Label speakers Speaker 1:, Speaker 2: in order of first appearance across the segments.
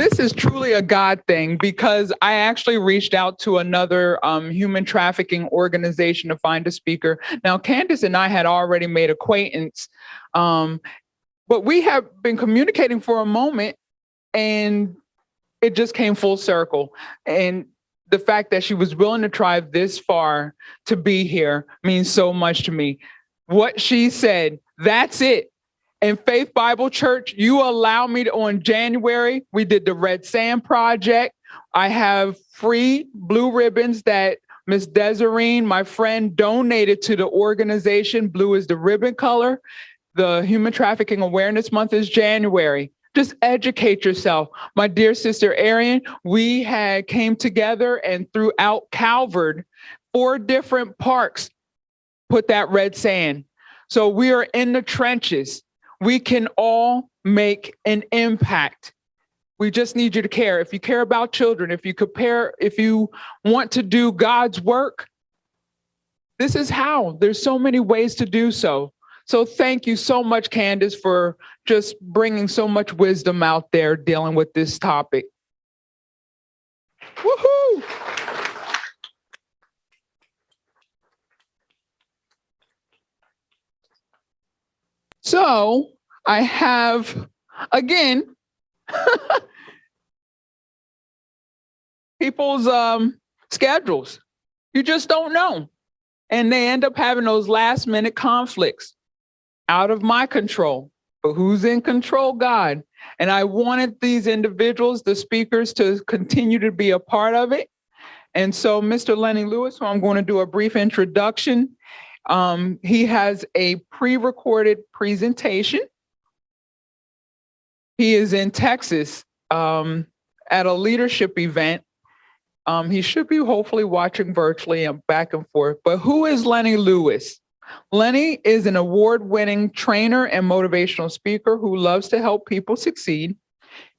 Speaker 1: this is truly a God thing, because I actually reached out to another human trafficking organization to find a speaker. Now, Candace and I had already made acquaintance, but we have been communicating for a moment, and it just came full circle. And the fact that she was willing to drive this far to be here means so much to me. What she said, that's it. In Faith Bible Church, you allow me to, on January, we did the Red Sand Project. I have free blue ribbons that Miss Desiree, my friend, donated to the organization. Blue is the ribbon color. The Human Trafficking Awareness Month is January. Just educate yourself. My dear sister Arian, we had came together and throughout Calvert, 4 different parks, put that red sand. So we are in the trenches. We can all make an impact. We just need you to care. If you care about children, if you want to do God's work, this is how. There's so many ways to do so. So thank you so much, Candace, for just bringing so much wisdom out there dealing with this topic. Woohoo! So I have, again, people's schedules. You just don't know. And they end up having those last minute conflicts. Out of my control, but who's in control? God. And I wanted these individuals, the speakers, to continue to be a part of it. And so Mr. Lenny Lewis, who I'm going to do a brief introduction, he has a pre-recorded presentation. He is in Texas at a leadership event. He should be hopefully watching virtually and back and forth. But who is Lenny Lewis? Lenny is an award-winning trainer and motivational speaker who loves to help people succeed.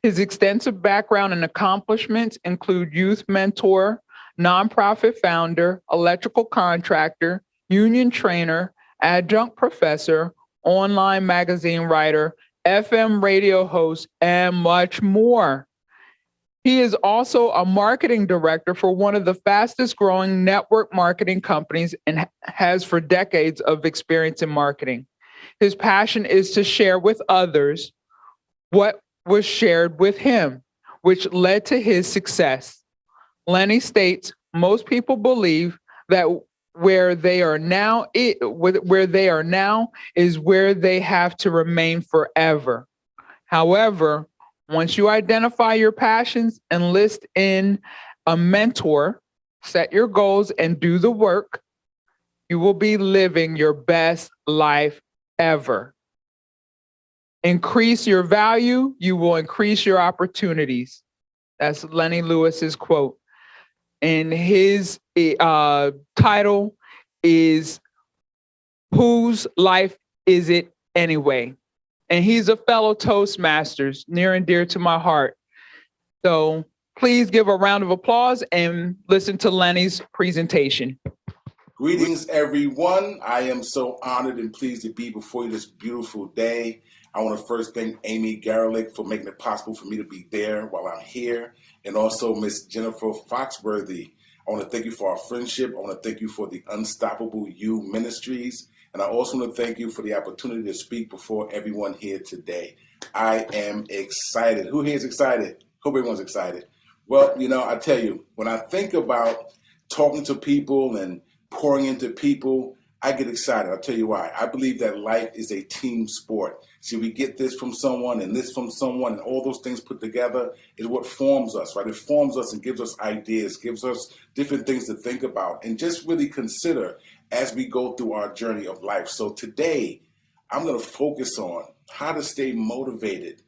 Speaker 1: His extensive background and accomplishments include youth mentor, nonprofit founder, electrical contractor, union trainer, adjunct professor, online magazine writer, FM radio host, and much more. He is also a marketing director for one of the fastest growing network marketing companies and has for decades of experience in marketing. His passion is to share with others what was shared with him, which led to his success. Lenny states, most people believe that where they are now is where they have to remain forever. However, once you identify your passions, enlist in a mentor, set your goals, and do the work, you will be living your best life ever. Increase your value, you will increase your opportunities. That's Lenny Lewis's quote. And his title is Whose Life Is It Anyway? And he's a fellow Toastmasters, near and dear to my heart. So please give a round of applause and listen to Lenny's presentation.
Speaker 2: Greetings, everyone. I am so honored and pleased to be before you this beautiful day. I want to first thank Amy Garlick for making it possible for me to be there while I'm here, and also Miss Jennifer Foxworthy. I want to thank you for our friendship. I want to thank you for the Unstoppable You Ministries. And I also want to thank you for the opportunity to speak before everyone here today. I am excited. Who here is excited? Hope everyone's excited. Well, I tell you, when I think about talking to people and pouring into people, I get excited. I'll tell you why. I believe that life is a team sport. See, we get this from someone and this from someone, and all those things put together is what forms us, right? It forms us and gives us ideas, gives us different things to think about and just really consider as we go through our journey of life. So today, I'm going to focus on how to stay motivated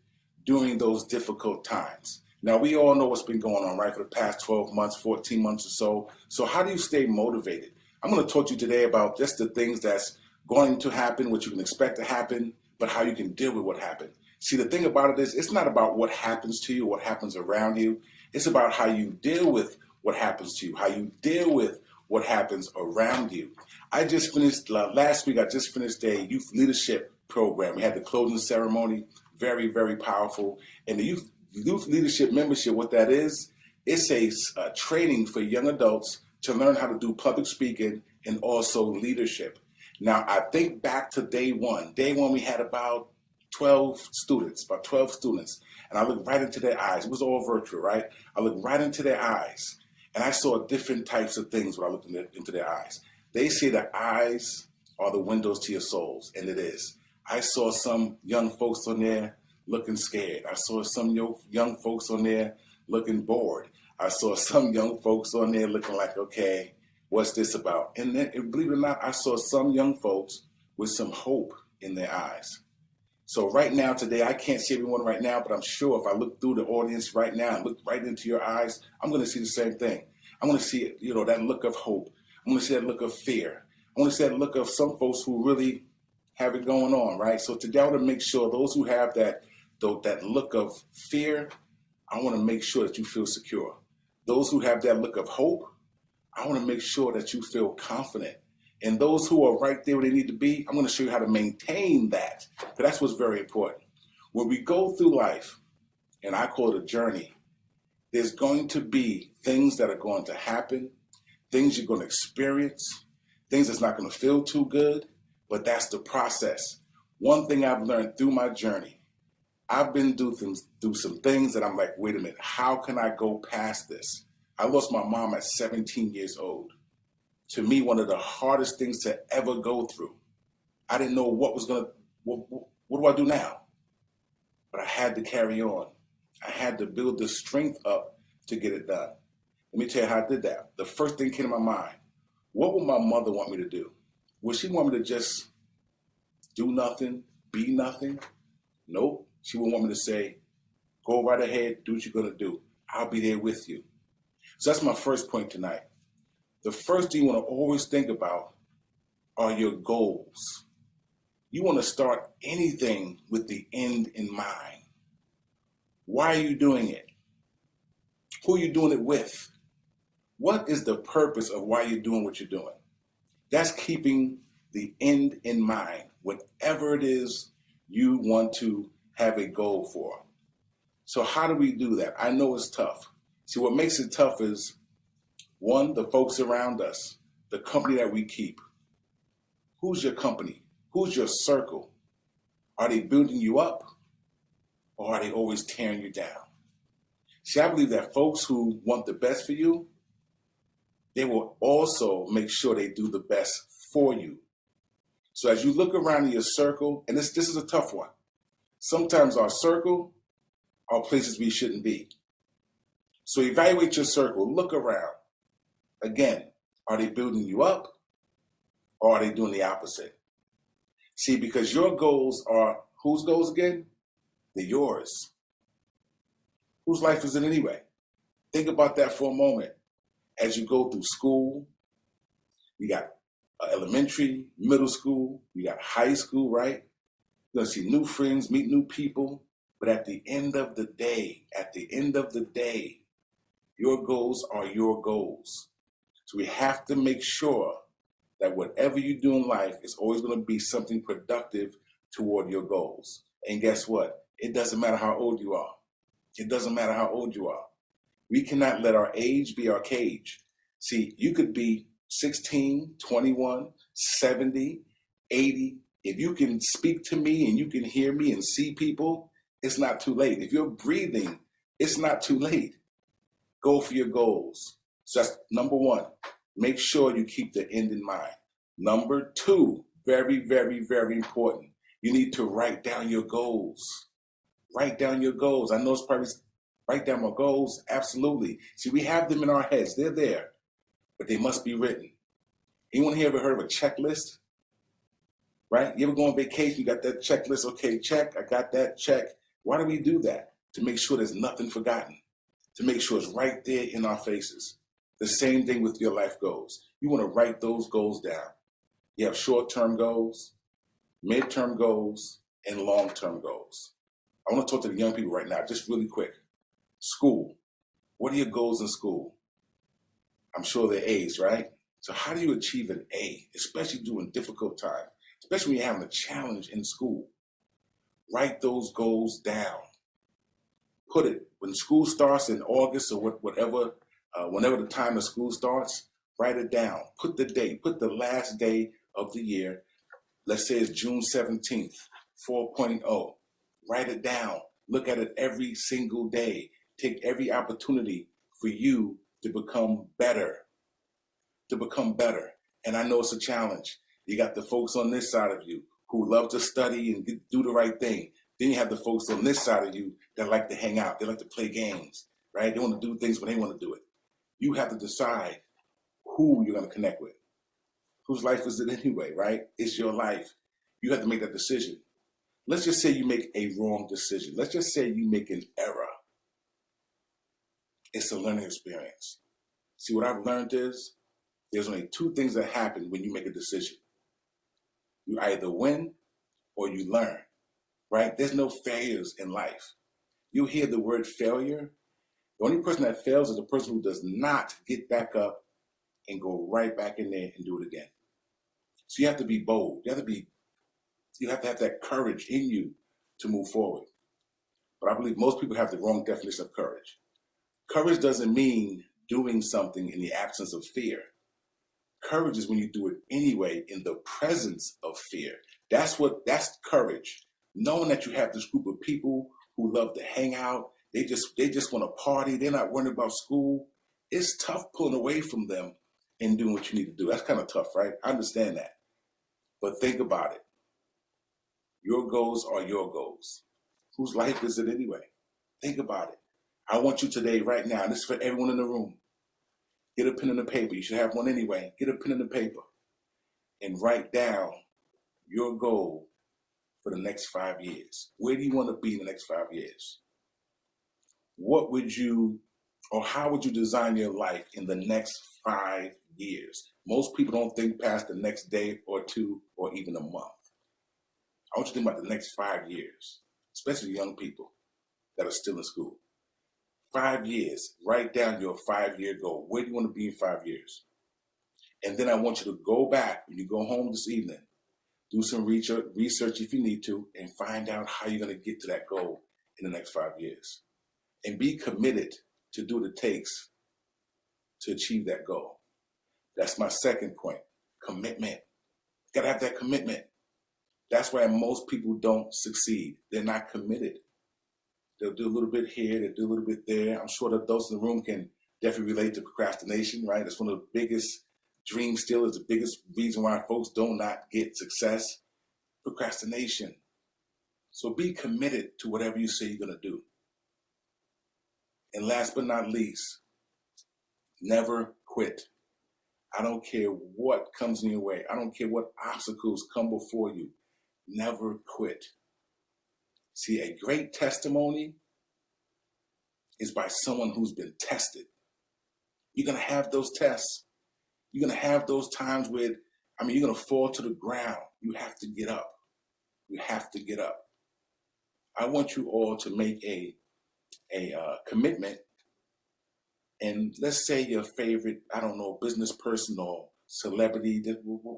Speaker 2: during those difficult times. Now, we all know what's been going on, right, for the past 12 months, 14 months or so. So how do you stay motivated? I'm going to talk to you today about just the things that's going to happen, what you can expect to happen, but how you can deal with what happened. See, the thing about it is, it's not about what happens to you, what happens around you. It's about how you deal with what happens to you, how you deal with what happens around you. I just finished, last week, I just finished a youth leadership program. We had the closing ceremony, very, very powerful. And the Youth leadership membership, what that is, it's a training for young adults to learn how to do public speaking and also leadership. Now, I think back to day one. Day one, we had about 12 students, and I looked right into their eyes. It was all virtual, right? I looked right into their eyes, and I saw different types of things when I looked into their eyes. They say that eyes are the windows to your souls, and it is. I saw some young folks on there looking scared. I saw some young folks on there looking bored. I saw some young folks on there looking like, okay, what's this about? And then, believe it or not, I saw some young folks with some hope in their eyes. So right now, today, I can't see everyone right now, but I'm sure if I look through the audience right now and look right into your eyes, I'm going to see the same thing. I'm going to see, that look of hope. I'm going to see that look of fear. I want to see that look of some folks who really have it going on, right? So today, I want to make sure those who have that look of fear, I want to make sure that you feel secure. Those who have that look of hope, I want to make sure that you feel confident. And those who are right there where they need to be, I'm going to show you how to maintain that. Because that's what's very important. When we go through life, and I call it a journey, there's going to be things that are going to happen, things you're going to experience, things that's not going to feel too good, but that's the process. One thing I've learned through my journey, I've been through some things that I'm like, wait a minute, how can I go past this? I lost my mom at 17 years old. To me, one of the hardest things to ever go through. I didn't know what do I do now? But I had to carry on. I had to build the strength up to get it done. Let me tell you how I did that. The first thing came to my mind, what would my mother want me to do? Would she want me to just do nothing, be nothing? Nope. She would want me to say, go right ahead, do what you're going to do. I'll be there with you. So that's my first point tonight. The first thing you want to always think about are your goals. You want to start anything with the end in mind. Why are you doing it? Who are you doing it with? What is the purpose of why you're doing what you're doing? That's keeping the end in mind, whatever it is you want to have a goal for. So how do we do that? I know it's tough. See, what makes it tough is, one, the folks around us, the company that we keep. Who's your company? Who's your circle? Are they building you up, or are they always tearing you down? See, I believe that folks who want the best for you, they will also make sure they do the best for you. So as you look around in your circle, and this is a tough one. Sometimes our circle are places we shouldn't be. So evaluate your circle, look around. Again, are they building you up, or are they doing the opposite? See, because your goals are, whose goals again? They're yours. Whose life is it anyway? Think about that for a moment. As you go through school, you got elementary, middle school, you got high school, right? You're going to see new friends, meet new people. But at the end of the day, your goals are your goals. So we have to make sure that whatever you do in life is always going to be something productive toward your goals. And guess what? It doesn't matter how old you are. It doesn't matter how old you are. We cannot let our age be our cage. See, you could be 16, 21, 70, 80. If you can speak to me and you can hear me and see people, it's not too late. If you're breathing, it's not too late. Go for your goals. So that's number one. Make sure you keep the end in mind. Number two, very, very, very important. You need to write down your goals. Write down your goals. I know it's probably write down my goals. Absolutely. See, we have them in our heads. They're there, but they must be written. Anyone here ever heard of a checklist? Right? You ever go on vacation, you got that checklist, okay, check, I got that, check. Why do we do that? To make sure there's nothing forgotten. To make sure it's right there in our faces. The same thing with your life goals. You want to write those goals down. You have short-term goals, mid-term goals, and long-term goals. I want to talk to the young people right now, just really quick. School. What are your goals in school? I'm sure they're A's, right? So how do you achieve an A, especially during difficult times, especially when you're having a challenge in school? Write those goals down. Put it, when school starts in August or whatever, whenever the time of school starts, write it down. Put the date, put the last day of the year. Let's say it's June 17th, 4.0. Write it down. Look at it every single day. Take every opportunity for you to become better. And I know it's a challenge. You got the folks on this side of you who love to study and do the right thing. Then you have the folks on this side of you that like to hang out. They like to play games, right? They want to do things when they want to do it. You have to decide who you're going to connect with. Whose life is it anyway, right? It's your life. You have to make that decision. Let's just say you make a wrong decision. Let's just say you make an error. It's a learning experience. See, what I've learned is there's only two things that happen when you make a decision. You either win or you learn, right? There's no failures in life. You hear the word failure. The only person that fails is the person who does not get back up and go right back in there and do it again. So you have to be bold. You have to have that courage in you to move forward. But I believe most people have the wrong definition of courage. Courage doesn't mean doing something in the absence of fear. Courage is when you do it anyway in the presence of fear. That's courage. Knowing that you have this group of people who love to hang out, they just want to party, they're not worried about school. It's tough pulling away from them and doing what you need to do. That's kind of tough, right? I understand that. But think about it. Your goals are your goals. Whose life is it anyway? Think about it. I want you today, right now, this is for everyone in the room. Get a pen and a paper. You should have one anyway. Get a pen and a paper and write down your goal for the next 5 years. Where do you want to be in the next 5 years? What would you, or how would you design your life in the next 5 years? Most people don't think past the next day or two or even a month. I want you to think about the next 5 years, especially young people that are still in school. 5 years, write down your 5-year goal. Where do you want to be in 5 years? And then I want you to go back when you go home this evening, do some research if you need to, and find out how you're going to get to that goal in the next 5 years. And be committed to do what it takes to achieve that goal. That's my second point, commitment. You got to have that commitment. That's why most people don't succeed. They're not committed. They'll do a little bit here, they'll do a little bit there. I'm sure that those in the room can definitely relate to procrastination, right? That's one of the biggest dream stealers, the biggest reason why folks do not get success. Procrastination. So be committed to whatever you say you're going to do. And last but not least, never quit. I don't care what comes in your way. I don't care what obstacles come before you. Never quit. See, a great testimony is by someone who's been tested. You're going to have those tests. You're going to have those times where, you're going to fall to the ground. You have to get up. You have to get up. I want you all to make a commitment. And let's say your favorite, business person or celebrity,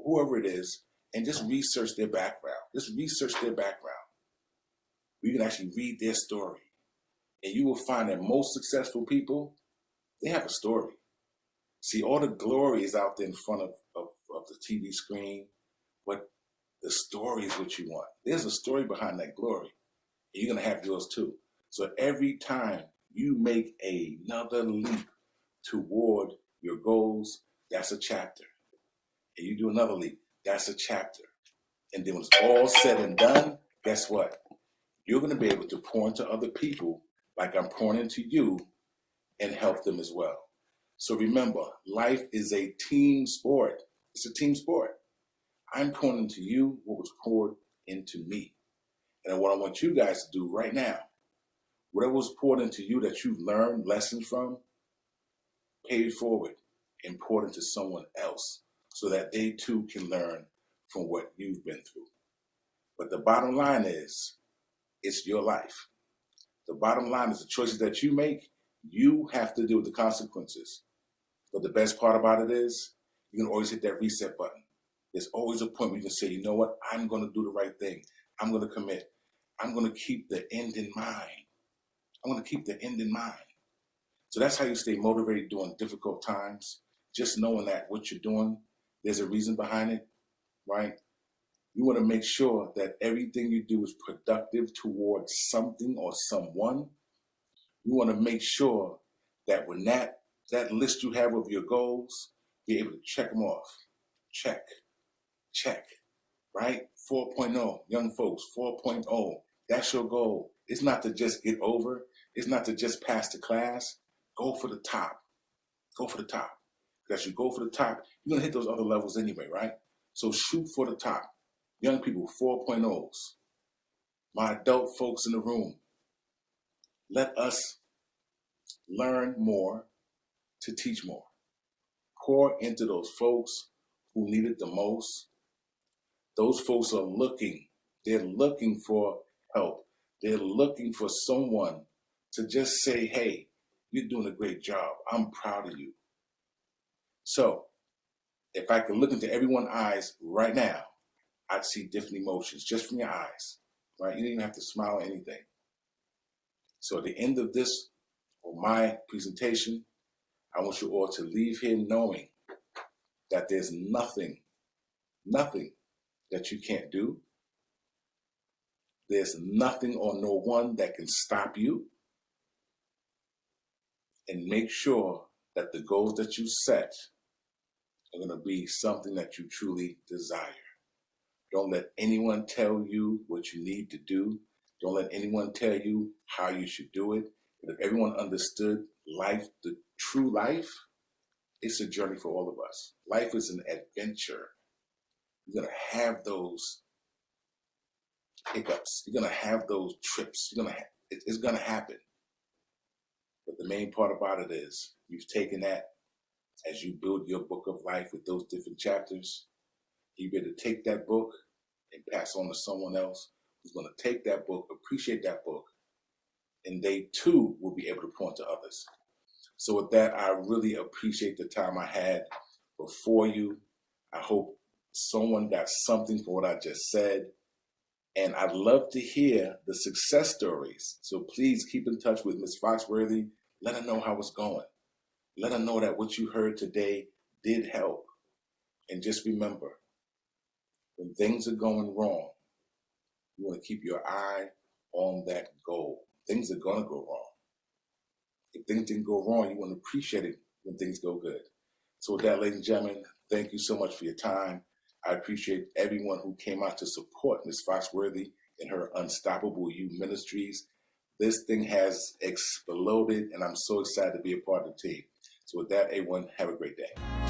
Speaker 2: whoever it is, and just research their background. Just research their background. You can actually read their story. And you will find that most successful people, they have a story. See, all the glory is out there in front of the TV screen, but the story is what you want. There's a story behind that glory. And you're going to have yours too. So every time you make another leap toward your goals, that's a chapter. And you do another leap, that's a chapter. And then when it's all said and done, guess what? You're going to be able to pour into other people like I'm pouring into you and help them as well. So remember, life is a team sport. It's a team sport. I'm pouring into you what was poured into me. And what I want you guys to do right now, whatever was poured into you that you've learned lessons from, pay it forward and pour it into someone else so that they too can learn from what you've been through. But the bottom line is, it's your life. The bottom line is the choices that you make, you have to deal with the consequences. But the best part about it is, you can always hit that reset button. There's always a point where you can say, you know what, I'm going to do the right thing. I'm going to commit. I'm going to keep the end in mind. I want to keep the end in mind. So that's how you stay motivated during difficult times. Just knowing that what you're doing, there's a reason behind it, right? You want to make sure that everything you do is productive towards something or someone. You want to make sure that when that list you have of your goals, be able to check them off. Check, right? 4.0, young folks, 4.0, that's your goal. It's not to just get over. It's not to just pass the class. Go for the top. Go for the top. Because you go for the top, you're going to hit those other levels anyway, right? So shoot for the top. Young people, 4.0s. My adult folks in the room, let us learn more to teach more. Pour into those folks who need it the most. Those folks are looking. They're looking for help. They're looking for someone to just say, hey, you're doing a great job. I'm proud of you. So if I could look into everyone's eyes right now, I'd see different emotions just from your eyes, right? You don't even have to smile or anything. So at the end of this, or my presentation, I want you all to leave here knowing that there's nothing that you can't do. There's nothing or no one that can stop you. And make sure that the goals that you set are going to be something that you truly desire. Don't let anyone tell you what you need to do. Don't let anyone tell you how you should do it. But if everyone understood life, the true life, it's a journey for all of us. Life is an adventure. You're going to have those hiccups. You're going to have those trips. It's going to happen. But the main part about it is you've taken that as you build your book of life with those different chapters. You better take that book and pass on to someone else who's going to take that book, appreciate that book, and they too will be able to point to others. So with that, I really appreciate the time I had before you. I hope someone got something from what I just said. And I'd love to hear the success stories. So please keep in touch with Ms. Foxworthy. Let her know how it's going. Let her know that what you heard today did help. And just remember, when things are going wrong, you want to keep your eye on that goal. Things are going to go wrong. If things didn't go wrong, you want to appreciate it when things go good. So with that, ladies and gentlemen, thank you so much for your time. I appreciate everyone who came out to support Ms. Foxworthy in her Unstoppable You Ministries. This thing has exploded, and I'm so excited to be a part of the team. So with that, everyone, have a great day.